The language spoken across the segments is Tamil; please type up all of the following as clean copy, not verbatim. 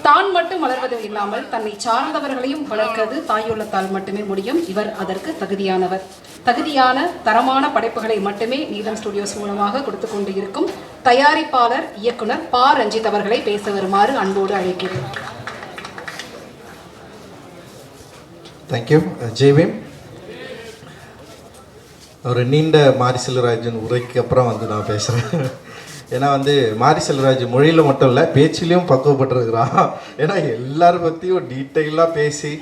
தான் மட்டும் வளர்வது இல்லாமல் தன்னை சார்ந்தவர்களையும் வளர்க்கிறது தாயுள்ளத்தால் மட்டுமே முடியும். இவர் அதற்கு தகுதியான தரமான படைப்புகளை மட்டுமே நீலம் ஸ்டுடியோஸ் மூலமாக கொடுத்து கொண்டு இருக்கும் தயாரிப்பாளர் இயக்குனர் பா ரஞ்சித் அவர்களை பேச வருமாறு அன்போடு அழைக்கிறேன். தேங்க்யூ ஜெய்வேம். ஒரு நீண்ட மாரி செல்வராஜன் உரைக்கு அப்புறம் நான் பேசுகிறேன். ஏன்னா மாரி செல்வராஜ் மொழியில் மட்டும் இல்லை, பேச்சிலையும் பக்குவப்பட்டிருக்கிறான். ஏன்னா எல்லாரும் பற்றியும் டீட்டெயிலாக பேசி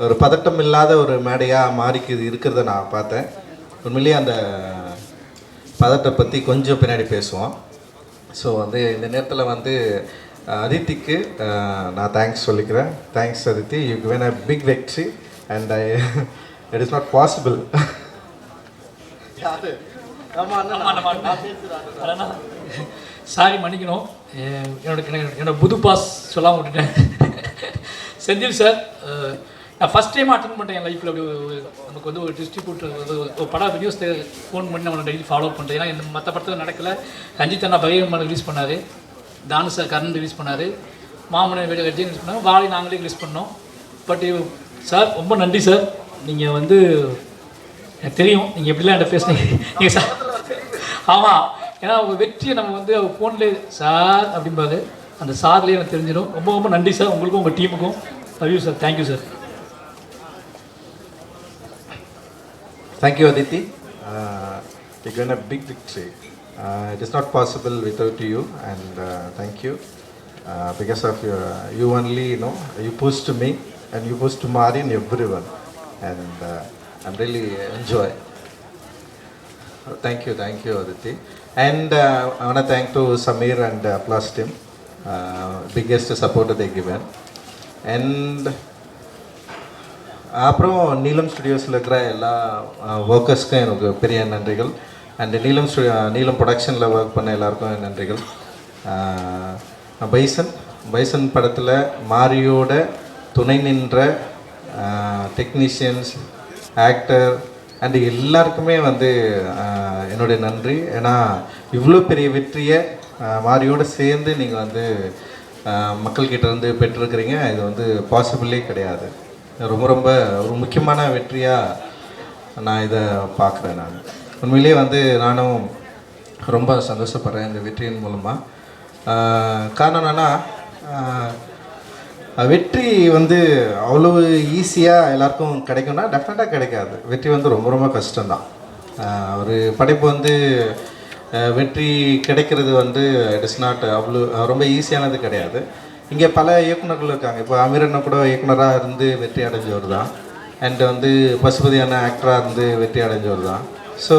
ஒரு பதட்டம் இல்லாத ஒரு மேடையாக மாறிக்கு இருக்கிறத நான் பார்த்தேன். உண்மையிலேயே அந்த பதட்டத்தை பற்றி கொஞ்சம் பின்னாடி பேசுவோம். ஸோ இந்த நேரத்தில் அதித்திக்கு நான் தேங்க்ஸ் சொல்லிக்கிறேன். Thanks Aditi, you given a big victory and it is not possible. Sorry மன்னிக்கணும், என்னோட புது பாஸ் சொல்லாமல் விட்டுட்டேன். செந்தில் சார், நான் ஃபஸ்ட் டைம் அட்டன் பண்ணிட்டேன் என் லைஃப்பில். அப்படி நமக்கு ஒரு டிஸ்ட்ரிபியூட்டர் ஒரு படம் நியூஸ் ஃபோன் பண்ணி நம்ம டெய்லி ஃபாலோ பண்ணுறேன். ஏன்னா இந்த மற்ற படத்தில் நடக்கலை. ரஞ்சித் அண்ணா பகையம்மன் ரிலீஸ் பண்ணார், தானு சார் கர்ணன் ரிலீஸ் பண்ணார், மாமனை வீடு கட்சி ரிலீஸ் பண்ணாங்க, வாலி நாங்களே ரிலீஸ் பண்ணோம். பட் சார் ரொம்ப நன்றி சார். நீங்கள் எனக்கு தெரியும் நீங்கள் எப்படிலாம் என்கிட்ட பேசுனீங்க. நீங்கள் சார் ஆமாம், ஏன்னா உங்கள் வெற்றியை நம்ம அவர் ஃபோன்லேயே சார் அப்படிம்பாரு, அந்த சார்லேயே எனக்கு தெரிஞ்சிடும். ரொம்ப ரொம்ப நன்றி சார் உங்களுக்கும் உங்கள் டீமுக்கும். Love you sir. Thank you sir. Thank you Aditi. You got a big victory. It is not possible without you, and thank you. Because of you only, you pushed me and you pushed Mari and everyone, and I'm really enjoy. Thank you Aditi. And I want to thank to Samir and Plus team, biggest support they given. And அப்புறம் நீலம் ஸ்டுடியோஸில் இருக்கிற எல்லா ஒர்க்கர்ஸ்க்கும் எனக்கு பெரிய நன்றிகள். அண்ட் நீலம் ப்ரொடக்ஷனில் ஒர்க் பண்ண எல்லாருக்கும் நன்றிகள். பைசன் படத்தில் மாரியோட துணை நின்ற டெக்னீஷியன்ஸ், ஆக்டர் அண்டு எல்லாருக்குமே என்னுடைய நன்றி. ஏன்னா இவ்வளோ பெரிய வெற்றியை மாரியோடு சேர்ந்து நீங்கள் மக்கள்கிட்ட பெற்றிருக்கிறீங்க. இது பாசிபிளே கிடையாது. ரொம்ப ஒரு முக்கியமான வெற்றியாக நான் இதை பார்க்குறேன். நான் உண்மையிலே நானும் ரொம்ப சந்தோஷப்படுறேன் இந்த வெற்றியின் மூலமாக. காரணம் என்னென்னா, வெற்றி அவ்வளவு ஈஸியாக எல்லாருக்கும் கிடைக்கும்னா டெஃபினட்டாக கிடைக்காது. வெற்றி ரொம்ப ரொம்ப கஷ்டம்தான். ஒரு படைப்பு வெற்றி கிடைக்கிறது இட் இஸ் நாட் அவ்வளோ ரொம்ப ஈஸியானது கிடையாது. இங்கே பல இயக்குநர்கள் இருக்காங்க. இப்போ அமீரண்ணா கூட இயக்குனராக இருந்து வெற்றி அடைஞ்சவர் தான். அண்டு பசுபதியான ஆக்டராக இருந்து வெற்றி அடைஞ்சவர் தான். ஸோ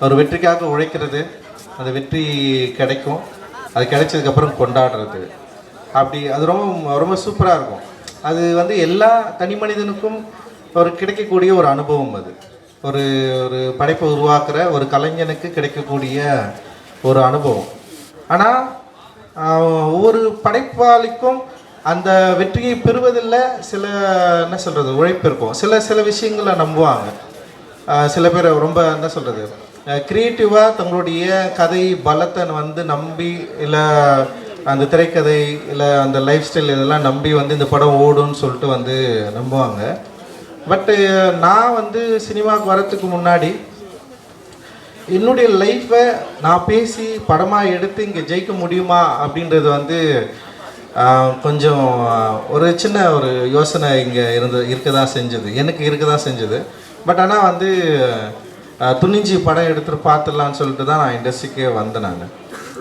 ஒரு வெற்றிக்காக உழைக்கிறது, அந்த வெற்றி கிடைக்கும், அது கிடைச்சதுக்கப்புறம் கொண்டாடுறது, அப்படி அது ரொம்ப ரொம்ப சூப்பராக இருக்கும். அது எல்லா தனி மனிதனுக்கும் ஒரு கிடைக்கக்கூடிய ஒரு அனுபவம். அது ஒரு ஒரு படைப்பை உருவாக்குற ஒரு கலைஞனுக்கு கிடைக்கக்கூடிய ஒரு அனுபவம். ஆனால் ஒவ்வொரு படைப்பாளிக்கும் அந்த வெற்றியை பெறுவதில்லை சில உழைப்பு இருக்கும். சில விஷயங்களை நம்புவாங்க. சில பேர் ரொம்ப க்ரியேட்டிவாக தங்களுடைய கதை பலத்தை நம்பி, இல்லை அந்த திரைக்கதை இல்லை அந்த லைஃப் ஸ்டைல் இதெல்லாம் நம்பி இந்த படம் ஓடுன்னு சொல்லிட்டு நம்புவாங்க. பட்டு நான் சினிமாவுக்கு வரத்துக்கு முன்னாடி என்னுடைய லைஃப்பை நான் பேசி படமாக எடுத்து இங்கே ஜெயிக்க முடியுமா அப்படின்றது கொஞ்சம் ஒரு சின்ன ஒரு யோசனை இங்கே இருக்க தான் செஞ்சது. பட் ஆனால் துணிஞ்சி படம் எடுத்துகிட்டு பார்த்துடலான்னு சொல்லிட்டு தான் நான் இண்டஸ்ட்ரிக்கே வந்தேன் நான்.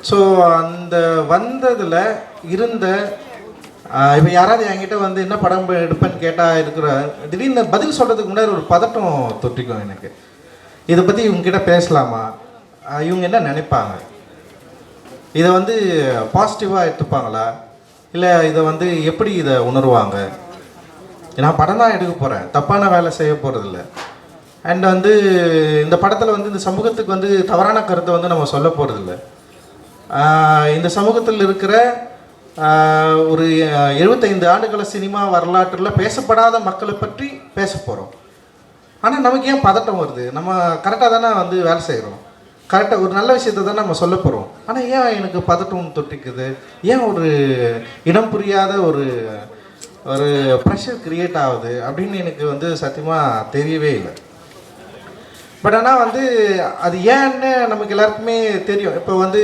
ஸோ அந்த வந்ததில் இருந்த இப்போ யாராவது என்கிட்ட என்ன படம் எடுப்பேன்னு கேட்டால் திடீர்னு பதில் சொல்கிறதுக்கு முன்னாடி ஒரு பதட்டம் தொட்டிக்கும் எனக்கு. இதை பற்றி இவங்ககிட்ட பேசலாமா, இவங்க என்ன நினைப்பாங்க, இதை பாசிட்டிவாக எடுத்துப்பாங்களா, இல்லை இதை எப்படி இதை உணர்வாங்க. நான் படம் தான் எடுக்க போகிறேன், தப்பான வேலை செய்ய போகிறதில்ல. அண்ட் இந்த படத்தில் இந்த சமூகத்துக்கு தவறான கருத்தை நம்ம சொல்ல போகிறதில்ல. இந்த சமூகத்தில் இருக்கிற ஒரு 75 ஆண்டுகள சினிமா வரலாற்றில் பேசப்படாத மக்களை பற்றி பேச போகிறோம். ஆனால் நமக்கு ஏன் பதட்டம் வருது? நம்ம கரெக்டாக தானே வேலை செய்கிறோம், கரெக்டாக ஒரு நல்ல விஷயத்தை தானே நம்ம சொல்ல போகிறோம். ஆனால் ஏன் எனக்கு பதட்டம் தொட்டிக்குது, ஏன் ஒரு இடம் புரியாத ஒரு ஒரு ப்ரெஷர் க்ரியேட் ஆகுது அப்படின்னு எனக்கு வந்து சத்தியமாக தெரியவே இல்லை. பட் ஆனால் வந்து அது ஏன்னு நமக்கு எல்லாருக்குமே தெரியும். இப்போ வந்து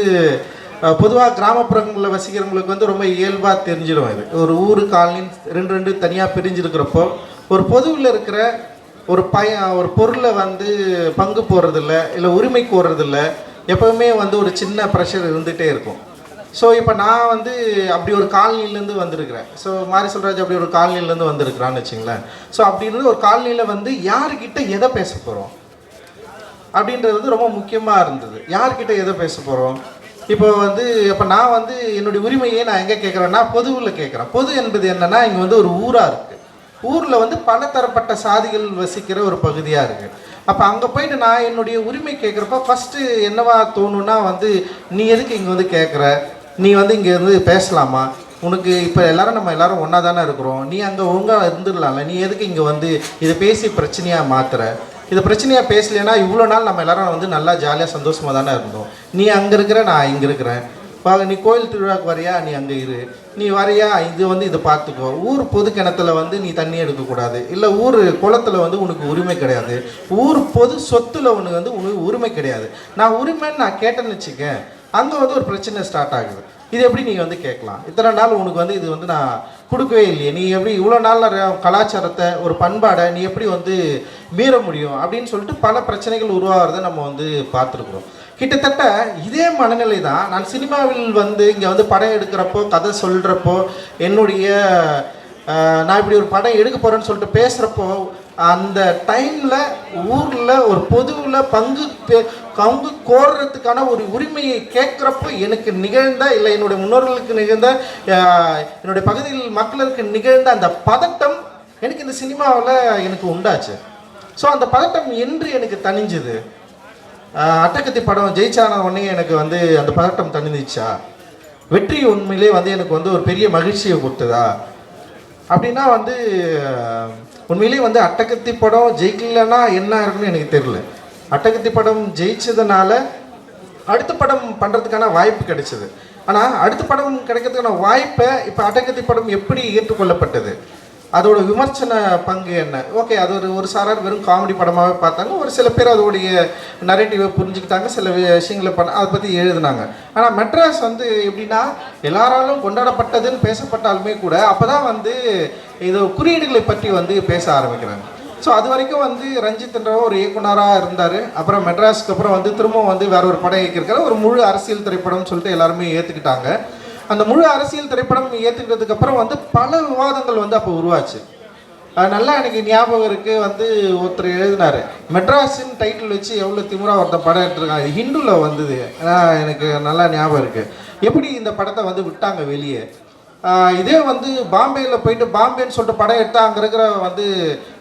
பொதுவாக கிராமப்புறங்களில் வசிக்கிறவங்களுக்கு வந்து ரொம்ப இயல்பாக தெரிஞ்சிடும். இது ஒரு ஊர் காலனி ரெண்டு தனியாக பிரிஞ்சிருக்கிறப்போ ஒரு பொதுவில் இருக்கிற ஒரு பொருளை வந்து பங்கு போடுறதில்ல, இல்லை உரிமை கோர்றதில்ல, எப்போவுமே வந்து ஒரு சின்ன ப்ரெஷர் இருந்துகிட்டே இருக்கும். ஸோ இப்போ நான் வந்து அப்படி ஒரு காலனிலேருந்து வந்திருக்கிறேன். ஸோ மாரி செல்வராஜ் அப்படி ஒரு காலனிலேருந்து வந்திருக்கிறான்னு வச்சுங்களேன். ஸோ அப்படி இருந்து ஒரு காலனியில் வந்து யார்கிட்ட எதை பேச போகிறோம் அப்படின்றது வந்து ரொம்ப முக்கியமாக இருந்தது. யார்கிட்ட எதை பேச போகிறோம், இப்போ வந்து இப்போ நான் வந்து என்னுடைய உரிமையை நான் எங்கே கேட்குறேன்னா பொதுவில் கேட்குறேன். பொது என்பது என்னென்னா இங்கே வந்து ஒரு ஊராக இருக்குது. ஊரில் வந்து பலதரப்பட்ட சாதிகள் வசிக்கிற ஒரு பகுதியாக இருக்குது. அப்போ அங்கே போயிட்டு நான் என்னுடைய உரிமை கேட்குறப்ப ஃபஸ்ட்டு என்னவா தோணுன்னா வந்து நீ எதுக்கு இங்கே வந்து கேட்குற, நீ வந்து இங்கே வந்து பேசலாமா, உனக்கு இப்போ நம்ம எல்லாரும் ஒன்றா தானே இருக்கிறோம், நீ அங்கே ஒழுங்காக இருந்துடலாம்ல, நீ எதுக்கு இங்கே வந்து இதை பேசி பிரச்சனையாக மாற்றுற, இதை பிரச்சனையாக பேசலைன்னா இவ்வளோ நாள் நம்ம எல்லாரும் வந்து நல்லா ஜாலியாக சந்தோஷமாக தானே இருந்தோம், நீ அங்கே இருக்கிற நான் இங்கே இருக்கிறேன், நீ கோயில் திருவிழாவுக்கு வரையா, நீ அங்கே இரு, நீ வரையா, இது வந்து இதை பார்த்துக்கோ, ஊர் பொது கிணத்துல வந்து நீ தண்ணி எடுக்கக்கூடாது, இல்லை ஊர் குளத்தில் வந்து உனக்கு உரிமை கிடையாது, ஊர் பொது சொத்தில் உனக்கு வந்து உனக்கு உரிமை கிடையாது, நான் உரிமைன்னு நான் கேட்டேன்னு வச்சுக்கேன், அங்கே வந்து ஒரு பிரச்சனை ஸ்டார்ட் ஆகுது. இது எப்படி நீ வந்து கேட்கலாம், இத்தனை நாள் உனக்கு வந்து இது வந்து நான் கொடுக்கவே இல்லையே, நீ எப்படி இவ்வளோ நாள் கலாச்சாரத்தை ஒரு பண்பாடை நீ எப்படி வந்து மீற முடியும் அப்படின்னு சொல்லிட்டு பல பிரச்சனைகள் உருவாகிறத நம்ம வந்து பார்த்துருக்குறோம். கிட்டத்தட்ட இதே மனநிலை தான் நான் சினிமாவில் வந்து இங்கே வந்து படம் எடுக்கிறப்போ கதை சொல்கிறப்போ என்னுடைய நான் இப்படி ஒரு படம் எடுக்க போகிறேன்னு சொல்லிட்டு பேசுகிறப்போ அந்த டைமில் ஊரில் ஒரு பொதுவில் பங்கு கோர்றதுக்கான ஒரு உரிமையை கேட்குறப்போ எனக்கு நிகழ்ந்த, இல்லை என்னுடைய முன்னோர்களுக்கு நிகழ்ந்த, என்னுடைய பகுதியில் மக்களுக்கு நிகழ்ந்த அந்த பதட்டம் எனக்கு இந்த சினிமாவில் எனக்கு உண்டாச்சு. ஸோ அந்த பதட்டம் என்று எனக்கு தணிஞ்சுது. அட்டகத்தி படம் ஜெயிச்சான உடனே எனக்கு வந்து அந்த பதட்டம் தணிஞ்சிச்சா, வெற்றி உண்மையிலே வந்து எனக்கு வந்து ஒரு பெரிய மகிழ்ச்சியை கொடுத்ததா அப்படின்னா வந்து உண்மையிலே வந்து அட்டகத்தி படம் ஜெயிக்கலன்னா என்ன இருக்குன்னு எனக்கு தெரியல. அட்டகத்தி படம் ஜெயிச்சதுனால அடுத்த படம் பண்ணுறதுக்கான வாய்ப்பு கிடைச்சிது. ஆனால் அடுத்த படம் கிடைக்கிறதுக்கான வாய்ப்பை இப்போ அட்டகத்தி படம் எப்படி ஏற்றுக்கொள்ளப்பட்டது, அதோட விமர்சன பங்கு என்ன, ஓகே அது ஒரு சாரார் வெறும் காமெடி படமாகவே பார்த்தாங்க, ஒரு சில பேர் அதோடைய நரேட்டிவை புரிஞ்சுக்கிட்டாங்க, சில விஷயங்களை அதை பற்றி எழுதுனாங்க. ஆனால் மெட்ராஸ் வந்து எப்படின்னா எல்லாராலும் கொண்டாடப்பட்டதுன்னு பேசப்பட்டாலுமே கூட அப்போ தான் வந்து இது குறியீடுகளை பற்றி வந்து பேச ஆரம்பிக்கிறாங்க. ஸோ அது வரைக்கும் வந்து ரஞ்சித்ன்ற ஒரு இயக்குனராக இருந்தார். அப்புறம் மெட்ராஸ்க்கு அப்புறம் வந்து திரும்பவும் வந்து வேற ஒரு படம் இயக்கியிருக்காரு, ஒரு முழு அரசியல் திரைப்படம்னு சொல்லிட்டு எல்லாருமே ஏற்றுக்கிட்டாங்க. அந்த முழு அரசியல் திரைப்படம் ஏற்றுக்கிறதுக்கு அப்புறம் வந்து பல விவாதங்கள் வந்து அப்போ உருவாச்சு. நல்லா எனக்கு ஞாபகம் இருக்குது, வந்து ஒருத்தர் எழுதினார், மெட்ராஸின் டைட்டில் வச்சு எவ்வளோ திமுறா ஒருத்தன் படம் எடுத்துருக்காங்க, இது ஹிந்துவில் வந்தது. எனக்கு நல்லா ஞாபகம் இருக்குது எப்படி இந்த படத்தை வந்து விட்டாங்க வெளியே. இதே வந்து பாம்பேயில் போயிட்டு பாம்பேன்னு சொல்லிட்டு படம் எடுத்தால் அங்கே இருக்கிற வந்து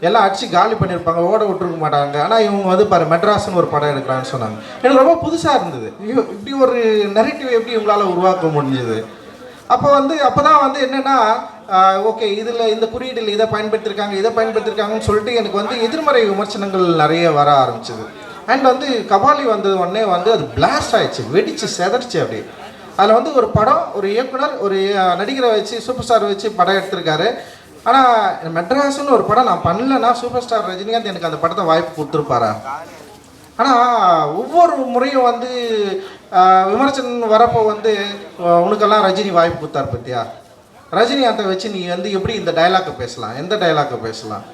எல்லாம் அடிச்சு காலி பண்ணியிருப்பாங்க, ஓட விட்டுருக்க மாட்டாங்க. ஆனால் இவங்க வந்து பாரு மெட்ராஸ்ன்னு ஒரு படம் எடுக்கிறான்னு சொன்னாங்க. எனக்கு ரொம்ப புதுசாக இருந்தது, இப்படி ஒரு நெரேட்டிவ் எப்படி இவங்களால் உருவாக்க முடிஞ்சது. அப்போ தான் வந்து என்னென்னா ஓகே இதில் இந்த குறியீடில் இதை பயன்படுத்தியிருக்காங்கன்னு சொல்லிட்டு எனக்கு வந்து எதிர்மறை விமர்சனங்கள் நிறைய வர ஆரம்பிச்சிது. அண்ட் வந்து கபாலி வந்தது உடனே வந்து அது பிளாஸ்ட் ஆகிடுச்சு, வெடிச்சு செதறிச்சு. அப்படி அதில் வந்து ஒரு படம், ஒரு இயக்குனர், ஒரு நடிகரை வச்சு சூப்பர் ஸ்டார் வச்சு படம் எடுத்திருக்காரு. ஆனால் மெட்ராஸ்ன்னு ஒரு படம் நான் பண்ணலைன்னா சூப்பர் ஸ்டார் ரஜினிகாந்த் எனக்கு அந்த படத்தை வாய்ப்பு கொடுத்துருப்பாரா. ஆனால் ஒவ்வொரு முறையும் வந்து விமர்சனம் வரப்போ வந்து உனக்கெல்லாம் ரஜினி வாய்ப்பு கொடுத்தார் பற்றியா, ரஜினிகாந்தை வச்சு நீ வந்து எப்படி இந்த டைலாக்கை பேசலாம், எந்த டைலாக்கை பேசலாம்,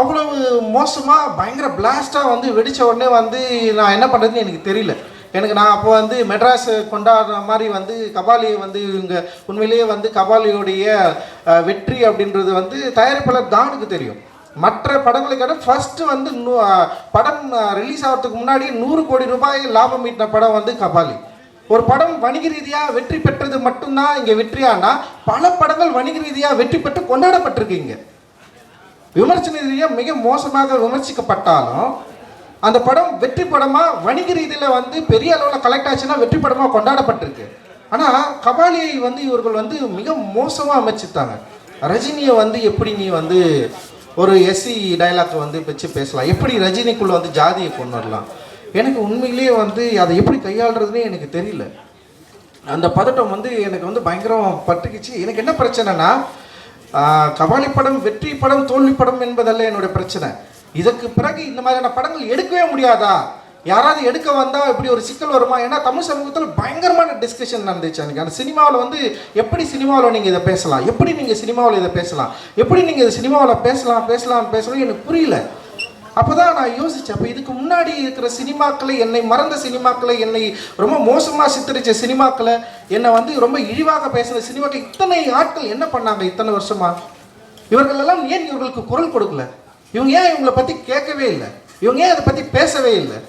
அவ்வளவு மோசமாக பயங்கர பிளாஸ்டாக வந்து வெடித்த உடனே வந்து நான் என்ன பண்ணுறதுன்னு எனக்கு தெரியல. நான் அப்போ வந்து மெட்ராஸ் கொண்டாடுற மாதிரி வந்து கபாலியை வந்து இவங்க உண்மையிலேயே வந்து கபாலியோடைய வெற்றி அப்படின்றது வந்து தயாரிப்பாளர் தானுக்கு தெரியும். மற்ற படங்களை கேட்ட ஃபஸ்ட்டு வந்து படம் ரிலீஸ் ஆகிறதுக்கு முன்னாடி 100 கோடி ரூபாய் லாபம் ஈட்டின படம் வந்து கபாலி. ஒரு படம் வணிக ரீதியாக வெற்றி பெற்றது மட்டும்தான் இங்கே வெற்றியானா, பல படங்கள் வணிக ரீதியாக வெற்றி பெற்று கொண்டாடப்பட்டிருக்கீங்க. விமர்சன ரீதியாக மிக மோசமாக விமர்சிக்கப்பட்டாலும் அந்த படம் வெற்றி படமாக வணிக ரீதியில் வந்து பெரிய அளவில் கலெக்ட் ஆச்சுன்னா வெற்றி படமாக கொண்டாடப்பட்டிருக்கு. ஆனால் கபாலியை வந்து இவர்கள் வந்து மிக மோசமாக அமைச்சிட்டாங்க. ரஜினியை வந்து எப்படி நீ வந்து ஒரு எஸ்சி டைலாக் வந்து வச்சு பேசலாம், எப்படி ரஜினிக்குள்ளே வந்து ஜாதியை கொண்டு வரலாம், எனக்கு உண்மையிலேயே வந்து அதை எப்படி கையாளுறதுனே எனக்கு தெரியல. அந்த பதட்டம் வந்து எனக்கு வந்து பயங்கரம் பட்டுக்குச்சு. எனக்கு என்ன பிரச்சனைனா, கபாலி படம் வெற்றி படம் தோல்வி படம் என்பதல்ல என்னுடைய பிரச்சனை. இதற்கு பிறகு இந்த மாதிரியான படங்கள் எடுக்கவே முடியாதா, யாராவது எடுக்க வந்தால் இப்படி ஒரு சிக்கல் வருமா? ஏன்னா தமிழ் சமூகத்தில் பயங்கரமான டிஸ்கஷன் நடந்துச்சு அன்றைக்கி. அந்த சினிமாவில் வந்து எப்படி சினிமாவில் நீங்கள் இதை பேசலாம், எப்படி நீங்கள் சினிமாவில் இதை பேசலாம், எப்படி நீங்கள் இதை சினிமாவில் பேசலாம் எனக்கு புரியல. அப்போ தான் நான் யோசித்தேன், அப்போ இதுக்கு முன்னாடி இருக்கிற சினிமாக்களை, என்னை மறந்த சினிமாக்களை, என்னை ரொம்ப மோசமாக சித்தரித்த சினிமாக்களை, என்னை வந்து ரொம்ப இழிவாக பேசின சினிமாக்கள், இத்தனை ஆட்கள் என்ன பண்ணாங்க இத்தனை வருஷமாக? இவர்களெல்லாம் ஏன் இவர்களுக்கு குரல் கொடுக்கல? இவங்க ஏன் இவங்களை பற்றி கேட்கவே இல்லை? இவங்க ஏன் அதை பற்றி பேசவே இல்லை?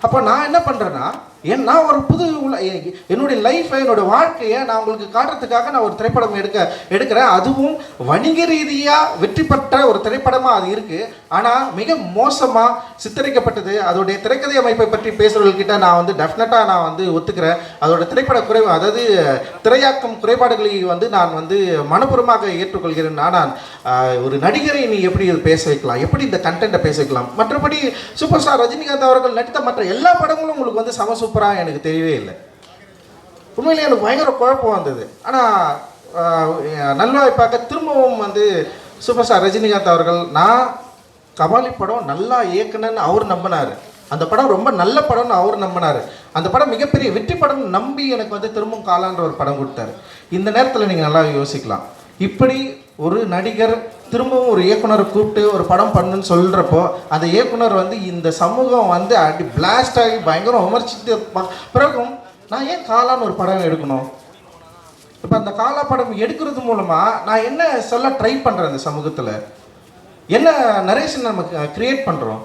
அப்போ நான் என்ன பண்ணுறேன்னா, நான் ஒரு என்னுடைய லைஃப்பை, என்னோடய வாழ்க்கையை நான் உங்களுக்கு காட்டுறதுக்காக நான் ஒரு திரைப்படம் எடுக்கிறேன். அதுவும் வணிக ரீதியாக வெற்றி பெற்ற ஒரு திரைப்படமாக அது இருக்குது. ஆனால் மிக மோசமாக சித்தரிக்கப்பட்டது. அதோடைய திரைக்கதை அமைப்பை பற்றி பேசுகிறவர்கிட்ட நான் வந்து டெஃபினட்டாக நான் வந்து ஒத்துக்கிறேன். அதோட திரைப்பட குறைவு, அதாவது திரையாக்கம் குறைபாடுகளை வந்து நான் வந்து மனப்பூர்வமாக ஏற்றுக்கொள்கிறேன். ஆனால் ஒரு நடிகரை நீ எப்படி இது பேச வைக்கலாம், எப்படி இந்த கண்டென்ட்டை பேச வைக்கலாம்? மற்றபடி சூப்பர் ஸ்டார் ரஜினிகாந்த் அவர்கள் நடித்த மற்ற எல்லா படங்களும் உங்களுக்கு வந்து சூப்பராக எனக்கு தெரியவே இல்லை. உண்மையிலே எனக்கு பயங்கர குழப்பம் வந்தது. ஆனால் நல்வாய்ப்பாக திரும்பவும் வந்து சூப்பர் ஸ்டார் ரஜினிகாந்த் அவர்கள், நான் கபாலி படம் நல்லா இயக்குனன்னு அவர் நம்பினார். அந்த படம் ரொம்ப நல்ல படம்னு அவர் நம்பினார். அந்த படம் மிகப்பெரிய வெற்றி படம் நம்பி எனக்கு வந்து திரும்பவும் காலான்ற ஒரு படம் கொடுத்தாரு. இந்த நேரத்தில் நீங்கள் நல்லா யோசிக்கலாம், இப்படி ஒரு நடிகர் திரும்பவும் ஒரு இயக்குனரை கூப்பிட்டு ஒரு படம் பண்ணுன்னு சொல்கிறப்போ, அந்த இயக்குனர் வந்து இந்த சமூகம் வந்து அடி பிளாஸ்ட் ஆகி பயங்கரம் விமர்சித்து பிறகும் நான் ஏன் காலான்னு ஒரு படம் எடுக்கணும்? இப்போ அந்த காலா படம் எடுக்கிறது மூலமாக நான் என்ன சொல்ல ட்ரை பண்ணுறேன்? அந்த சமூகத்தில் என்ன நரேஷன் நமக்கு கிரியேட் பண்ணுறோம்?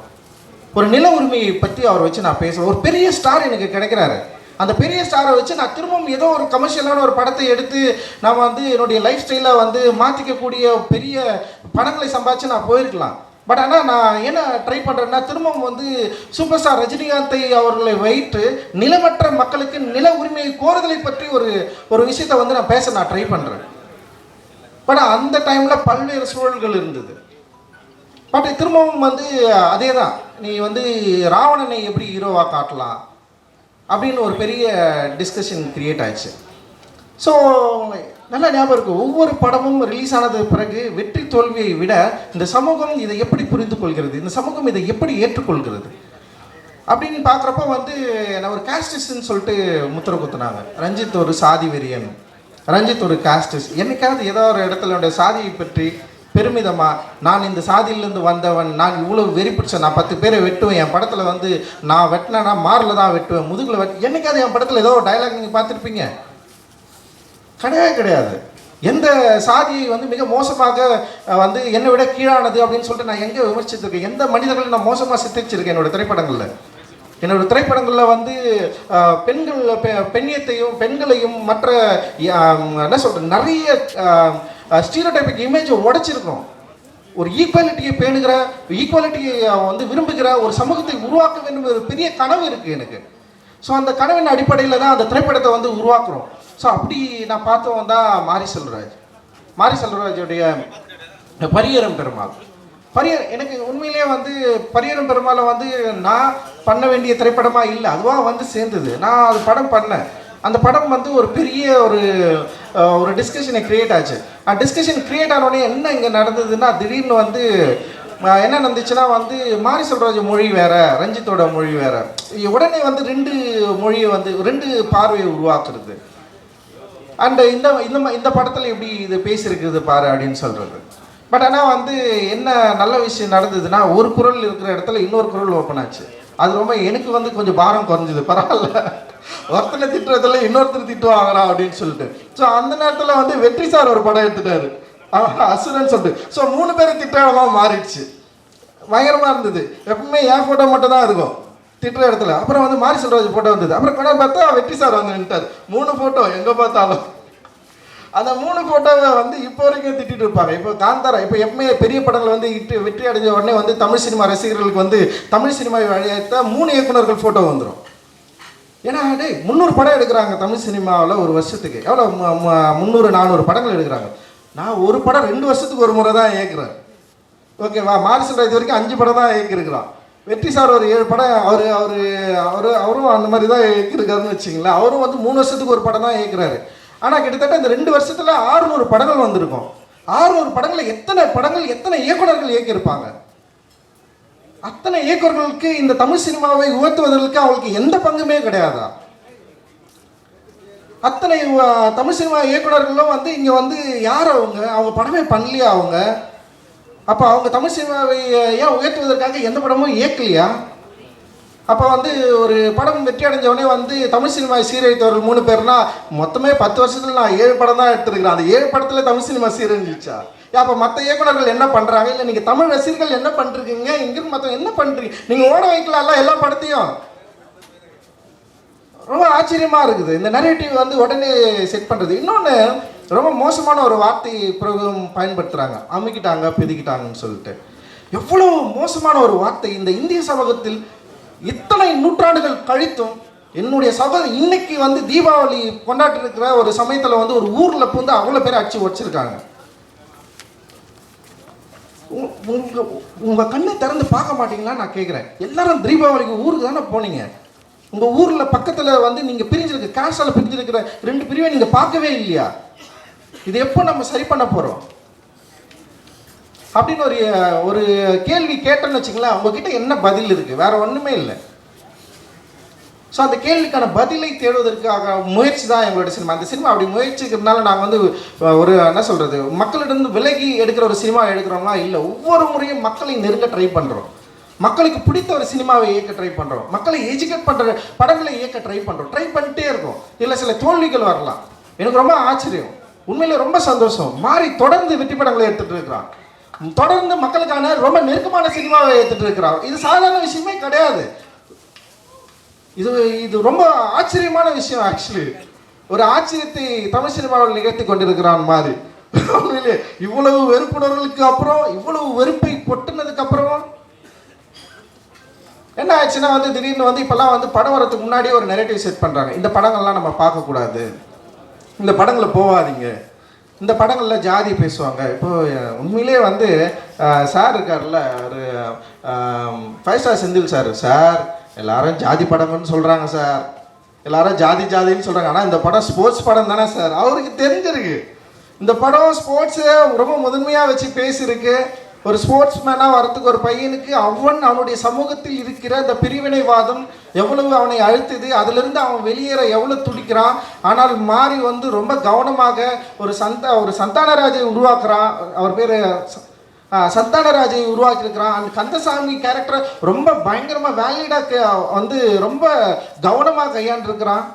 ஒரு நில உரிமையை பற்றி அவரை வச்சு நான் பேசுகிறேன். ஒரு பெரிய ஸ்டார் எனக்கு கிடைக்கிறாரு. அந்த பெரிய ஸ்டாரை வச்சு நான் திரும்பவும் ஏதோ ஒரு கமர்ஷியலான ஒரு படத்தை எடுத்து நான் வந்து என்னுடைய லைஃப் ஸ்டைலை வந்து மாற்றிக்கக்கூடிய பெரிய பணங்களை சம்பாதிச்சு நான் போயிருக்கலாம். பட் ஆனால் நான் என்ன ட்ரை பண்ணுறேன்னா, திரும்பவும் வந்து சூப்பர் ஸ்டார் ரஜினிகாந்தை அவர்களை வைத்து நிலமற்ற மக்களுக்கு நில உரிமையை கோருதலை பற்றி ஒரு விஷயத்தை வந்து நான் பேச நான் ட்ரை பண்ணுறேன். பட் அந்த டைமில் பல்வேறு சூழல்கள் இருந்தது. பட் திரும்பவும் வந்து அதே தான், நீ வந்து ராவணனை எப்படி ஹீரோவாக காட்டலாம் அப்படின்னு ஒரு பெரிய டிஸ்கஷன் கிரியேட் ஆயிடுச்சு. ஸோ நல்லா ஞாபகம் இருக்குது, ஒவ்வொரு படமும் ரிலீஸ் ஆனது பிறகு வெற்றி தோல்வியை விட இந்த சமூகம் இதை எப்படி புரிந்து கொள்கிறது, இந்த சமூகம் இதை எப்படி ஏற்றுக்கொள்கிறது அப்படின்னு பார்க்குறப்ப வந்து நான் ஒரு காஸ்டிஸ்ன்னு சொல்லிட்டு முத்திர குத்துனாங்க. ரஞ்சித் ஒரு சாதி வெறியன், ரஞ்சித் ஒரு காஸ்டிஸ். என்னைக்காவது ஏதோ ஒரு இடத்துல என்னுடைய சாதியை பற்றி பெருமிதமாக, நான் இந்த சாதியிலேருந்து வந்தவன், நான் இவ்வளோ வெறி பிடிச்சேன், நான் 10 பேரை வெட்டுவேன், என் படத்தில் வந்து நான் வெட்டினேன்னா மாரில் தான் வெட்டுவேன், முதுகில் என்னைக்காவது என் படத்தில் ஏதோ ஒரு டைலாக் நீங்கள் பார்த்துருப்பீங்க? கிடையவே கிடையாது. எந்த சாதியை வந்து மிக மோசமாக வந்து என்னை விட கீழானது அப்படின்னு சொல்லிட்டு நான் எங்கே விமர்சித்திருக்கேன்? எந்த மனிதர்களை நான் மோசமாக சித்தரிச்சிருக்கேன் என்னோடய திரைப்படங்களில்? என்னோடய திரைப்படங்களில் வந்து பெண்ணியத்தையும் பெண்களையும் மற்ற என்ன சொல்கிறது, நிறைய ஸ்டீரியோடைபிக் இமேஜை உடைச்சிருக்கோம். ஒரு ஈக்குவாலிட்டியை பேணுகிற, ஈக்குவாலிட்டியை வந்து விரும்புகிற ஒரு சமூகத்தை உருவாக்க வேண்டும் ஒரு பெரிய கனவு இருக்குது எனக்கு. ஸோ அந்த கனவின் அடிப்படையில் தான் அந்த திரைப்படத்தை வந்து உருவாக்குறோம். ஸோ அப்படி நான் பார்த்தவன் தான் மாரி செல்வராஜுடைய பரியேறும் பெருமாள். எனக்கு உண்மையிலேயே வந்து பரியேறும் பெருமாளை வந்து நான் பண்ண வேண்டிய திரைப்படமாக இல்லை, அதுவாக வந்து சேர்ந்தது. நான் அது படம் பண்ணேன். அந்த படம் வந்து ஒரு பெரிய ஒரு டிஸ்கஷனை க்ரியேட் ஆச்சு. டிஸ்கஷன் க்ரியேட் ஆனோடனே என்ன இங்கே நடந்ததுன்னா, திடீர்னு வந்து என்ன நடந்துச்சுன்னா வந்து மாரி செல்வராஜ் மொழி வேறு, ரஞ்சித்தோட மொழி வேறு. உடனே வந்து 2 மொழியை வந்து 2 பார்வையை உருவாக்குறது. அண்ட் இந்த படத்தில் எப்படி இது பேசியிருக்குது பாரு அப்படின்னு சொல்கிறது. பட் ஆனால் வந்து என்ன நல்ல விஷயம் நடந்ததுன்னா, ஒரு குரல் இருக்கிற இடத்துல இன்னொரு குரல் ஓப்பன் ஆச்சு. அது ரொம்ப எனக்கு வந்து கொஞ்சம் பாரம் குறைஞ்சிது. பரவாயில்ல, ஒருத்தனை திட்டுறதுல இன்னொருத்தர் திட்டுவாங்கடா அப்படின்னு சொல்லிட்டு. ஸோ அந்த நேரத்தில் வந்து வெற்றி சார் ஒரு படம் எடுத்துட்டாரு, அசுரன் சொல்லிட்டு. ஸோ 3 பேரை திட்டமாக மாறிடுச்சு. பயங்கரமாக இருந்தது. எப்பவுமே என் ஃபோட்டோ மட்டும் தான் இருக்கும் திட்டுற இடத்துல. அப்புறம் வந்து மாரி செல்வராஜ் ஃபோட்டோ வந்தது. அப்புறம் கொண்டாந்து பார்த்தா வெற்றி சார் வந்து நின்ட்டார். 3 ஃபோட்டோ எங்கே பார்த்தாலும். அந்த 3 ஃபோட்டோவை வந்து இப்போ வரைக்கும் திட்டிட்டு இருப்பாங்க. இப்போ காந்தாரா, இப்போ எப்பவுமே பெரிய படங்கள் வந்து வெற்றி அடைஞ்ச உடனே வந்து தமிழ் சினிமா ரசிகர்களுக்கு வந்து தமிழ் சினிமாவை வழியாத்த 3 இயக்குனர்கள் ஃபோட்டோ வந்துடும். ஏன்னா 300 படம் எடுக்கிறாங்க தமிழ் சினிமாவில் ஒரு வருஷத்துக்கு. எவ்வளோ 300-400 படங்கள் எடுக்கிறாங்க. நான் ஒரு படம் 2 வருஷத்துக்கு ஒரு முறை தான் இயக்குறேன். ஓகேவா? மாரி செல்வராஜ் வரைக்கும் 5 படம் தான் இயக்கிருக்கிறான். வெற்றி சார் ஒரு 7 படம் அவரும் அந்த மாதிரி தான் இயக்கியிருக்காருன்னு வச்சிங்களேன். அவரும் வந்து 3 வருஷத்துக்கு ஒரு படம் தான் இயக்குறாரு. ஆனால் கிட்டத்தட்ட இந்த 2 வருஷத்தில் 600 படங்கள் வந்திருக்கும். 600 படங்களில் எத்தனை இயக்குனர்கள் இயக்கியிருப்பாங்க? அத்தனை இயக்குனர்களுக்கு இந்த தமிழ் சினிமாவை உயர்த்துவதற்கு அவங்களுக்கு எந்த பங்குமே கிடையாதா? அத்தனை தமிழ் சினிமா இயக்குனர்களும் வந்து இங்கே வந்து யார் அவங்க படமே பண்ணலையா அவங்க? அப்போ அவங்க தமிழ் சினிமாவை ஏன் உயர்த்துவதற்காக எந்த படமும் இயக்கலையா? அப்போ வந்து ஒரு படம் வெற்றி அடைஞ்சவொடனே வந்து தமிழ் சினிமாவை சீரழித்தவர்கள் 3 பேர்னா மொத்தமே 10 வருஷத்தில் நான் 7 படம் தான் எடுத்துருக்கிறேன். அந்த 7 படத்தில் தமிழ் சினிமா சீரழிஞ்சிச்சா? அப்போ மற்ற இயக்குனர்கள் என்ன பண்ணுறாங்க? இல்லை நீங்கள் தமிழ் ரசிகர்கள் என்ன பண்ணுறீங்க? இங்கிருந்து மற்ற என்ன பண்ணுறீங்க? நீங்கள் ஓட வைக்கலாம்ல எல்லா படத்தையும். ரொம்ப ஆச்சரியமாக இருக்குது இந்த நரேட்டிவ் வந்து உடனே செட் பண்ணுறது. இன்னொன்று ரொம்ப மோசமான ஒரு வார்த்தை பிரயோகம் பயன்படுத்துகிறாங்க, அமுக்கிட்டாங்க பிதிக்கிட்டாங்கன்னு சொல்லிட்டு. எவ்வளோ மோசமான ஒரு வார்த்தை! இந்த இந்திய சமூகத்தில் இத்தனை நூற்றாண்டுகள் கழித்தும் என்னுடைய சகோதரர் இன்னைக்கு வந்து தீபாவளி கொண்டாட்டு இருக்கிற ஒரு சமயத்தில் வந்து ஒரு ஊரில் வந்து அவ்வளோ பேர் அடிச்சு வச்சிருக்காங்க. உங்கள் கண்ணை திறந்து பார்க்க மாட்டீங்களா நான் கேட்குறேன். எல்லாரும் தீபாவளிக்கு ஊருக்கு தானே போனீங்க. உங்கள் ஊரில் பக்கத்தில் வந்து நீங்கள் பிரிஞ்சிருக்க கேஸ்டால் பிரிஞ்சிருக்கிற 2 பிரிவை நீங்கள் பார்க்கவே இல்லையா? இது எப்போ நம்ம சரி பண்ண போகிறோம் அப்படின்னு ஒரு கேள்வி கேட்டேன்னு வச்சுங்களேன். உங்ககிட்ட என்ன பதில் இருக்குது? வேற ஒன்றுமே இல்லை. ஸோ அந்த கேள்விக்கான பதிலை தேடுவதற்காக முயற்சி தான் எங்களோட சினிமா. அந்த சினிமா அப்படி முயற்சிக்கிறதுனால நாங்கள் வந்து ஒரு என்ன சொல்கிறது, மக்களிடம் விலகி எடுக்கிற ஒரு சினிமா எடுக்கிறோம்னா இல்லை. ஒவ்வொரு முறையும் மக்களை நெருங்க ட்ரை பண்ணுறோம். மக்களுக்கு பிடித்த ஒரு சினிமாவை இயக்க ட்ரை பண்ணுறோம். மக்களை எஜுகேட் பண்ணுற படங்களை இயக்க ட்ரை பண்ணுறோம். ட்ரை பண்ணிட்டே இருக்கோம். இதில் சில தோல்விகள் வரலாம். எனக்கு ரொம்ப ஆச்சரியம், உண்மையிலே ரொம்ப சந்தோஷம். மாறி தொடர்ந்து வெற்றி படங்களை எடுத்துகிட்டு இருக்கிறான். தொடர்ந்து மக்களுக்கான ரொம்ப நெருக்கமான சினிமாவை எடுத்துகிட்டு இருக்கிறான். இது சாதாரண விஷயமே கிடையாது. இது ரொம்ப ஆச்சரியமான விஷயம். ஆக்சுவலி ஒரு ஆச்சரியத்தை தமிழ் சினிமாவில் நிகழ்த்தி கொண்டிருக்கிறான் மாறி. உண்மையிலே இவ்வளவு வெறுப்புணர்களுக்கு அப்புறம், இவ்வளவு வெறுப்பை கொட்டினதுக்கு அப்புறம் என்ன ஆச்சுன்னா வந்து திடீர்னு வந்து இப்போல்லாம் வந்து படம் வரதுக்கு முன்னாடியே ஒரு நெரேட்டிவ் செட் பண்ணுறாங்க. இந்த படங்கள்லாம் நம்ம பார்க்கக்கூடாது, இந்த படங்களை போகாதீங்க, இந்த படங்களில் ஜாதி பேசுவாங்க. இப்போது உண்மையிலே வந்து சார் இருக்கார்ல, ஒரு 5 ஸ்டார் செந்தில் சார் எல்லாரும் ஜாதி படம்னு சொல்கிறாங்க சார், எல்லாரும் ஜாதின்னு சொல்கிறாங்க. ஆனால் இந்த படம் ஸ்போர்ட்ஸ் படம் தானே சார்? அவருக்கு தெரிஞ்சிருக்கு இந்த படம் ஸ்போர்ட்ஸை ரொம்ப முதன்மையாக வச்சு பேசியிருக்கு. ஒரு ஸ்போர்ட்ஸ் மேனாக வரத்துக்கு ஒரு பையனுக்கு அவனுடைய சமூகத்தில் இருக்கிற இந்த பிரிவினைவாதம் எவ்வளவு அவனை அழுத்துது, அதிலிருந்து அவன் வெளியேற எவ்வளோ துடிக்கிறான். ஆனால் மாறி வந்து ரொம்ப கவனமாக ஒரு சந்தானராஜை உருவாக்குறான். அவர் பேர் சந்தானராஜை உருவாக்கியிருக்கிறான். அந்த கந்தசாமி கேரக்டரை ரொம்ப பயங்கரமாக வேலிடாக வந்து ரொம்ப கவனமாக கையாண்டிருக்கிறான்.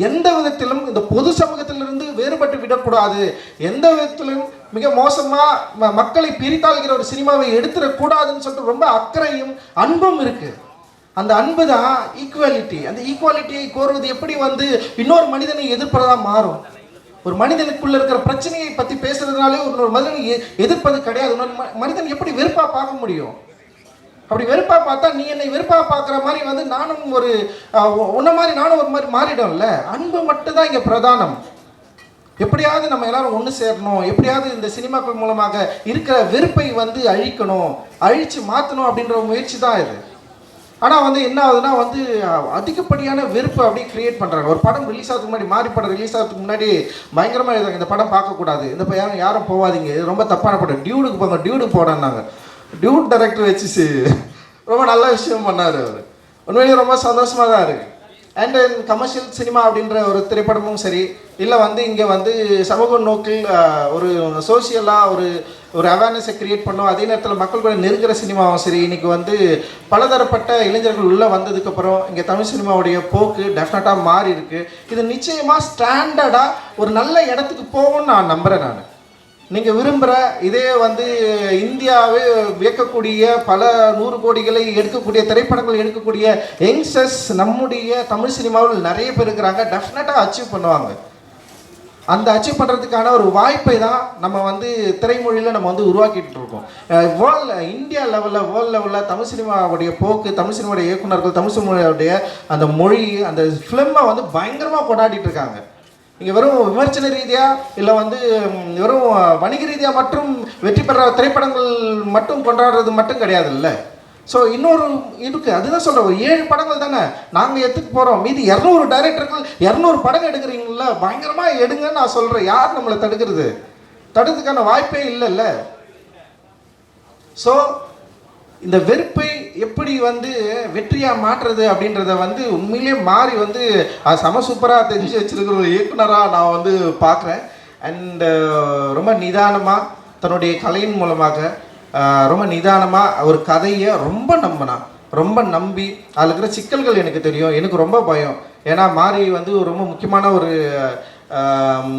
எந்த விதத்திலும் இந்த பொது சமூகத்திலிருந்து வேறுபட்டு விடக்கூடாது, எந்த விதத்திலும் மிக மோசமாக மக்களை பிரித்தாள்கிற ஒரு சினிமாவை எடுத்துடக்கூடாதுன்னு சொல்லிட்டு ரொம்ப அக்கறையும் அன்பும் இருக்குது. அந்த அன்பு தான் ஈக்குவாலிட்டி. அந்த ஈக்குவாலிட்டியை கோருவது எப்படி வந்து இன்னொரு மனிதனை எதிர்ப்பதாக மாறும்? ஒரு மனிதனுக்குள்ள இருக்கிற பிரச்சனையை பற்றி பேசுறதுனாலே ஒரு மனிதனை எதிர்ப்பது கிடையாது. இன்னொரு மனிதன் எப்படி வெறுப்பாக பார்க்க முடியும்? அப்படி வெறுப்பாக பார்த்தா நீ என்னை வெறுப்பாக பார்க்குற மாதிரி வந்து நானும் உன்ன மாதிரி நானும் ஒரு மாதிரி மாறிடும்ல. அன்பு மட்டும்தான் இங்கே பிரதானம். எப்படியாவது நம்ம எல்லாரும் ஒன்று சேரணும், எப்படியாவது இந்த சினிமாக்கள் மூலமாக இருக்கிற வெறுப்பை வந்து அழிச்சு மாற்றணும் அப்படின்ற முயற்சி தான் இது. ஆனால் வந்து என்ன ஆகுதுன்னா வந்து அதிகப்படியான வெறுப்பு அப்படியே கிரியேட் பண்ணுறாங்க. ஒரு படம் ரிலீஸ் ஆகிறதுக்கு முன்னாடி, மாறி படம் ரிலீஸ் ஆகிறதுக்கு முன்னாடி பயங்கரமாக எழுதாங்க, இந்த படம் பார்க்கக்கூடாது, இந்த பையன் யாரும் போகாதீங்க, இது ரொம்ப தப்பான படம், டியூடுக்கு போங்க, டியூடுக்கு போடான்னாங்க. டியூட் டைரக்டர் வச்சு ரொம்ப நல்ல விஷயம் பண்ணார் அவர். உண்மையிலேயே ரொம்ப சந்தோஷமாக தான் இருக்குது. அண்ட் கமர்ஷியல் சினிமா அப்படின்ற ஒரு திரைப்படமும் சரி, இல்லை வந்து இங்கே வந்து சமூக நோக்கில் ஒரு சோசியலாக ஒரு அவேர்னஸை க்ரியேட் பண்ணோம், அதே நேரத்தில் மக்கள் கூட நெருங்குற சினிமாவும் சரி, இன்றைக்கி வந்து பலதரப்பட்ட இளைஞர்கள் உள்ளே வந்ததுக்கப்புறம் இங்கே தமிழ் சினிமாவுடைய போக்கு டெஃபினட்டாக மாறி இருக்குது. இது நிச்சயமாக ஸ்டாண்டர்டாக ஒரு நல்ல இடத்துக்கு போகும்னு நான் நம்புகிறேன். நான் நீங்கள் விரும்புகிற இதே வந்து இந்தியாவை வியக்கக்கூடிய பல 100 கோடிகளை எடுக்கக்கூடிய திரைப்படங்கள் எடுக்கக்கூடிய யங்ஸ்டர்ஸ் நம்முடைய தமிழ் சினிமாவில் நிறைய பேர் இருக்கிறாங்க. டெஃபினட்டாக அச்சீவ் பண்ணுவாங்க. அந்த அச்சீவ் பண்ணுறதுக்கான ஒரு வாய்ப்பை தான் நம்ம வந்து திரைமொழியில் நம்ம வந்து உருவாக்கிட்டு இருக்கோம். இந்தியா லெவலில், வேர்ல்டு லெவலில் தமிழ் சினிமாவுடைய போக்கு, தமிழ் சினிமாவுடைய இயக்குநர்கள், தமிழ் சினிமாவுடைய அந்த மொழி, அந்த ஃபிலிமை வந்து பயங்கரமாக கொண்டாடிட்டு இருக்காங்க. இங்கே வெறும் விமர்சன ரீதியாக இல்லை வந்து வெறும் வணிக ரீதியாக மற்றும் வெற்றி பெற திரைப்படங்கள் மட்டும் கொண்டாடுறது மட்டும் கிடையாது. இல்லை, ஸோ இன்னொரு இருக்குது, அதுதான் சொல்கிறேன், ஒரு 7 படங்கள் தானே நாங்கள் எடுத்துக்க போகிறோம். மீதி 200 டைரக்டர்கள் 200 படம் எடுக்கிறீங்களா, பயங்கரமாக எடுங்கன்னு நான் சொல்கிறேன். யார் நம்மளை தடுக்கிறதுக்கான வாய்ப்பே இல்லைல்ல. ஸோ இந்த வெறுப்பை எப்படி வந்து வெற்றியாக மாற்றுறது அப்படின்றத வந்து உண்மையிலே மாறி வந்து செம சூப்பராக தெரிஞ்சு வச்சுருக்கிற ஒரு இயக்குனராக நான் வந்து பார்க்குறேன். அண்டு ரொம்ப நிதானமாக தன்னுடைய கலையின் மூலமாக ரொம்ப நிதானமாக ஒரு கதையை ரொம்ப நம்பி அதில் இருக்கிற சிக்கல்கள் எனக்கு தெரியும். எனக்கு ரொம்ப பயம். ஏன்னா மாறி வந்து ரொம்ப முக்கியமான ஒரு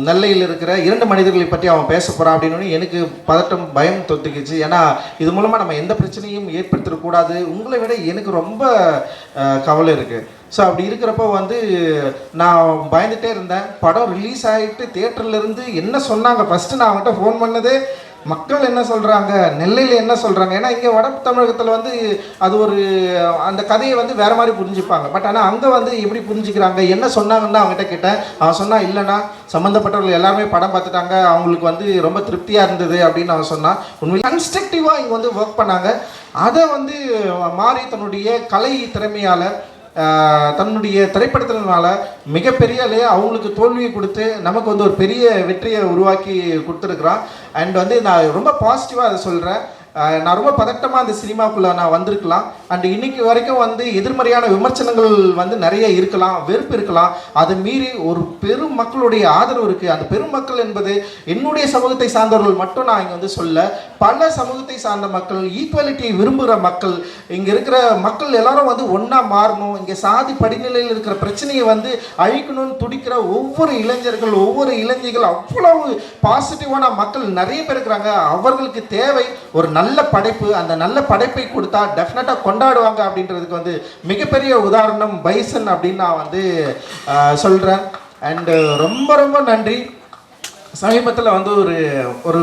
நெல்லையில் இருக்கிற 2 மனிதர்களை பற்றி அவன் பேச போகிறான் அப்படின்னு எனக்கு பதட்டம், பயம் தொத்துக்கிச்சு. ஏன்னா இது மூலமாக நம்ம எந்த பிரச்சனையும் ஏற்படுத்திடக்கூடாது. உங்களை விட எனக்கு ரொம்ப கவலை இருக்குது. ஸோ அப்படி இருக்கிறப்போ வந்து நான் பயந்துகிட்டே இருந்தேன். படம் ரிலீஸ் ஆகிட்டு தியேட்டர்லேருந்து என்ன சொன்னாங்க, ஃபஸ்ட்டு நான் அவங்ககிட்ட ஃபோன் பண்ணதே மக்கள் என்ன சொல்கிறாங்க, நெல்லையில் என்ன சொல்கிறாங்க. ஏன்னா இங்கே வட தமிழகத்தில் வந்து அது ஒரு அந்த கதையை வந்து வேறு மாதிரி புரிஞ்சுப்பாங்க. பட் ஆனால் அங்கே வந்து எப்படி புரிஞ்சுக்கிறாங்க, என்ன சொன்னாங்கன்னு அவங்ககிட்ட கேட்டேன். அவன் சொன்னான், இல்லைனா சம்மந்தப்பட்டவர்கள் எல்லாருமே படம் பார்த்துட்டாங்க, அவங்களுக்கு வந்து ரொம்ப திருப்தியாக இருந்தது அப்படின்னு அவன் சொன்னான். உண்மையில் கன்ஸ்ட்ரக்டிவாக இங்கே வந்து ஒர்க் பண்ணாங்க. அதை வந்து மாறி தன்னுடைய கலை திறமையால் தன்னுடைய திரைப்படத்தினால மிகப்பெரிய அவங்களுக்கு தோல்வியை கொடுத்து நமக்கு வந்து ஒரு பெரிய வெற்றியை உருவாக்கி கொடுத்துருக்குறான். அண்ட் வந்து நான் ரொம்ப பாசிட்டிவாக அதை சொல்கிறேன். நான் ரொம்ப பதட்டமாக அந்த சினிமாவுக்குள்ளே நான் வந்திருக்கலாம். அண்ட் இன்னைக்கு வரைக்கும் வந்து எதிர்மறையான விமர்சனங்கள் வந்து நிறைய இருக்கலாம், வெறுப்பு இருக்கலாம். அதை மீறி ஒரு பெரும் மக்களுடைய ஆதரவு இருக்குது. அந்த பெரும் மக்கள் என்பது என்னுடைய சமூகத்தை சார்ந்தவர்கள் மட்டும் நான் இங்கே வந்து சொல்ல, பல சமூகத்தை சார்ந்த மக்கள், ஈக்குவாலிட்டியை விரும்புகிற மக்கள், இங்கே இருக்கிற மக்கள் எல்லாரும் வந்து ஒன்றா மாறணும், இங்கே சாதி படிநிலையில் இருக்கிற பிரச்சனையை வந்து அழிக்கணும்னு துடிக்கிற ஒவ்வொரு இளைஞர்கள், ஒவ்வொரு இளைஞர்கள், அவ்வளவு பாசிட்டிவான மக்கள் நிறைய பேர் இருக்கிறாங்க. அவர்களுக்கு தேவை ஒரு நல்ல படைப்பு. அந்த நல்ல படைப்பை கொடுத்தா டெஃபினட்டாக கொண்டாடுவாங்க அப்படின்றதுக்கு வந்து மிகப்பெரிய உதாரணம் பைசன் அப்படின்னு நான் வந்து சொல்கிறேன். அண்டு ரொம்ப நன்றி. சமீபத்தில் வந்து ஒரு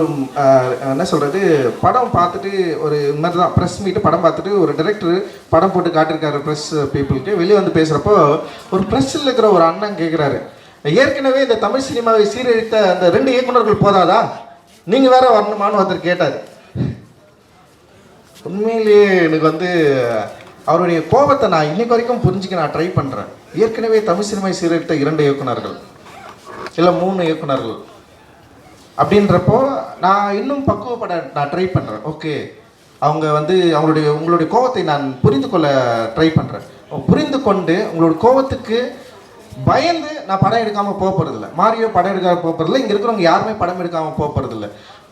என்ன சொல்கிறது, படம் பார்த்துட்டு ஒரு மாதிரி தான் ப்ரெஸ் மீட்டு படம் பார்த்துட்டு ஒரு டைரக்டர் படம் போட்டு காட்டியிருக்காரு ப்ரெஸ் பீப்புளுக்கு. வெளியே வந்து பேசுகிறப்போ ஒரு ப்ரெஸ்ஸில் இருக்கிற ஒரு அண்ணன் கேட்குறாரு, ஏற்கனவே இந்த தமிழ் சினிமாவை சீரழித்த அந்த 2 இயக்குனர்கள் போதாதா, நீங்கள் வேற வரணுமான்னு ஒருத்தர் கேட்டார். உண்மையிலேயே எனக்கு வந்து அவருடைய கோபத்தை நான் இன்னைக்கு வரைக்கும் புரிஞ்சுக்க நான் ட்ரை பண்ணுறேன். ஏற்கனவே தமிழ் சினிமாவை சீரழித்த 2 இயக்குனர்கள் இல்லை 3 இயக்குனர்கள் அப்படின்றப்போ நான் இன்னும் பக்குவப்பட நான் ட்ரை பண்ணுறேன். ஓகே, அவங்க வந்து உங்களுடைய கோபத்தை நான் புரிந்து கொள்ள ட்ரை பண்ணுறேன். புரிந்து கொண்டு உங்களுடைய கோபத்துக்கு பயந்து நான் படம் எடுக்காமல் போக போகிறதில்ல, மாரியோ படம் எடுக்காமல் போக போகிறதில்ல, இங்கே இருக்கிறவங்க யாருமே படம் எடுக்காமல் போக போகிறதில்ல.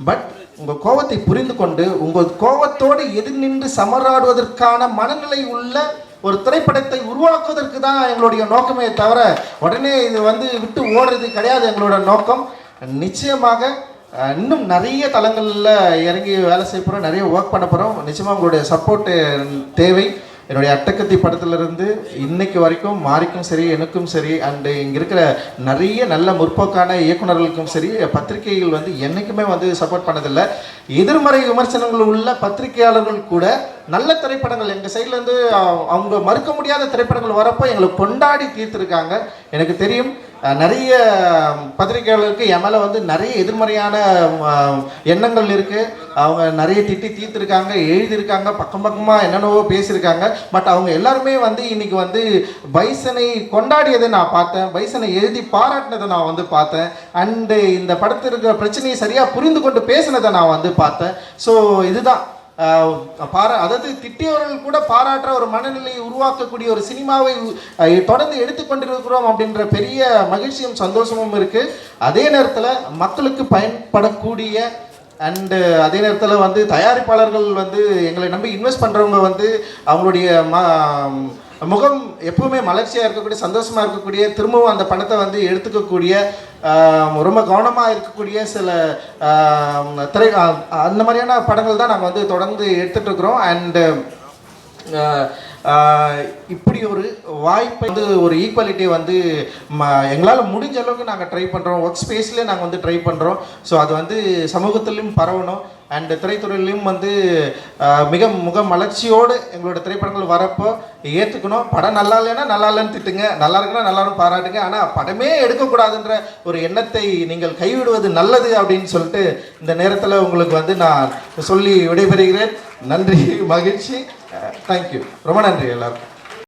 பட் உங்கள் கோபத்தை புரிந்து கொண்டு உங்கள் கோபத்தோடு எதிர் நின்று சமராடுவதற்கான மனநிலை உள்ள ஒரு திரைப்படத்தை உருவாக்குவதற்கு தான் எங்களுடைய நோக்கமே தவிர உடனே இது வந்து விட்டு ஓடுறது கிடையாது எங்களோட நோக்கம். நிச்சயமாக இன்னும் நிறைய தளங்களில் இறங்கி வேலை செய்ய போகிறோம், நிறைய ஒர்க் பண்ண போகிறோம். நிச்சயமாக உங்களுடைய சப்போர்ட்டு தேவை. என்னுடைய அட்டகத்தி படத்திலிருந்து இன்னைக்கு வரைக்கும் மாறிக்கும் சரி, எனக்கும் சரி, அண்டு இங்கே இருக்கிற நிறைய நல்ல முற்போக்கான இயக்குநர்களுக்கும் சரி, பத்திரிகைகள் வந்து என்றைக்குமே வந்து சப்போர்ட் பண்ணதில்லை. எதிர்மறை விமர்சனங்கள் உள்ள பத்திரிகையாளர்கள் கூட நல்ல திரைப்படங்கள் எங்கள் சைட்லேருந்து அவங்க மறுக்க முடியாத திரைப்படங்கள் வரப்போ எங்களை கொண்டாடி தீர்த்துருக்காங்க. எனக்கு தெரியும் நிறைய பத்திரிகையாளருக்கு என் மேலே வந்து நிறைய எதிர்மறையான எண்ணங்கள் இருக்குது. அவங்க நிறைய திட்டி தீர்த்துருக்காங்க, எழுதியிருக்காங்க, பக்கமாக என்னென்னவோ பேசியிருக்காங்க. பட் அவங்க எல்லாருமே வந்து இன்றைக்கி வந்து பைசனை கொண்டாடியதை நான் பார்த்தேன், பைசனை எழுதி பாராட்டினதை நான் வந்து பார்த்தேன். அண்டு இந்த படத்தில் இருக்கிற பிரச்சனையை சரியாக புரிந்து கொண்டு பேசினதை நான் வந்து பார்த்தேன். ஸோ இதுதான் அதாவது திட்டியவர்கள் கூட பாராட்டுற ஒரு மனநிலையை உருவாக்கக்கூடிய ஒரு சினிமாவை தொடர்ந்து எடுத்துக்கொண்டிருக்கிறோம் அப்படின்ற பெரிய மகிழ்ச்சியும் சந்தோஷமும் இருக்குது. அதே நேரத்தில் மக்களுக்கு பயன்படக்கூடிய அண்டு அதே நேரத்தில் வந்து தயாரிப்பாளர்கள் வந்து எங்களை நம்பி இன்வெஸ்ட் பண்ணுறவங்க வந்து அவங்களுடைய முகம் எப்பவுமே மலர்ச்சியாக இருக்கக்கூடிய, சந்தோஷமாக இருக்கக்கூடிய, திரும்பவும் அந்த பணத்தை வந்து எடுத்துக்கக்கூடிய, ரொம்ப கவனமாக இருக்கக்கூடிய சில அந்த மாதிரியான படங்கள் தான் நாங்கள் வந்து தொடர்ந்து எடுத்துகிட்டு இருக்கிறோம். அண்டு இப்படி ஒரு வாய்ப்பை வந்து ஒரு ஈக்குவாலிட்டியை வந்து எங்களால் முடிஞ்ச அளவுக்கு நாங்கள் ட்ரை பண்ணுறோம். ஒர்க் ஸ்பேஸ்லேயே நாங்கள் வந்து ட்ரை பண்ணுறோம். ஸோ அது வந்து சமூகத்திலையும் பரவணும். அண்டு திரைத்துறையிலையும் வந்து முக மலர்ச்சியோடு எங்களோட திரைப்படங்கள் வரப்போ ஏற்றுக்கணும். படம் நல்லா இல்லைன்னா நல்லா இல்லைன்னு திட்டுங்க, நல்லா இருக்குன்னா நல்லாரும் பாராட்டுங்க. ஆனால் படமே எடுக்கக்கூடாதுன்ற ஒரு எண்ணத்தை நீங்கள் கைவிடுவது நல்லது அப்படின்னு சொல்லிட்டு இந்த நேரத்தில் உங்களுக்கு வந்து நான் சொல்லி விடைபெறுகிறேன். நன்றி, மகிழ்ச்சி, தேங்க்யூ, ரொம்ப நன்றி எல்லாருக்கும்.